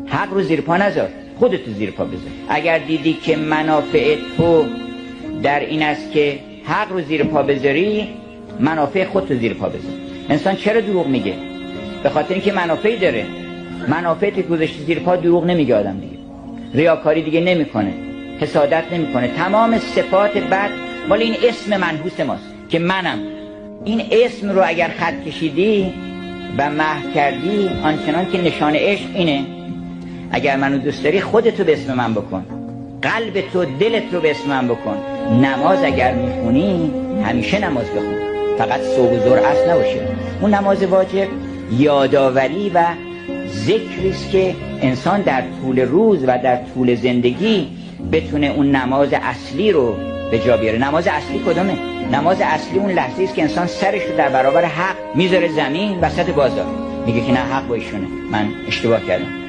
حق رو زیر پا نذار، خودتو زیر پا بذار. اگر دیدی که منافع تو در این است که حق رو زیر پا بذاری، منافع خودتو زیر پا بذار. انسان چرا دروغ میگه؟ به خاطر اینکه منافعی داره. منافعت گذاشتی زیر پا، دروغ نمیگه آدم دیگه، ریاکاری دیگه نمیکنه، حسادت نمیکنه. تمام صفات بد مال این اسم منحوس ماست که منم. این اسم رو اگر خط کشیدی و محو کردی، آنچنان که نشان عشق اینه. اگر منو دوست داری خودتو به اسم من بکن، قلب تو دلت رو به اسم من بکن. نماز اگر میخونی همیشه نماز بخون، فقط صبح و ظهر عصر نباشه. اون نماز واجب یادآوری و ذکری است که انسان در طول روز و در طول زندگی بتونه اون نماز اصلی رو به جا بیاره. نماز اصلی کدومه؟ نماز اصلی اون لحظه است که انسان سرش رو در برابر حق میذاره زمین وسط بازار، میگه که نه، حق با ایشونه، من اشتباه کردم.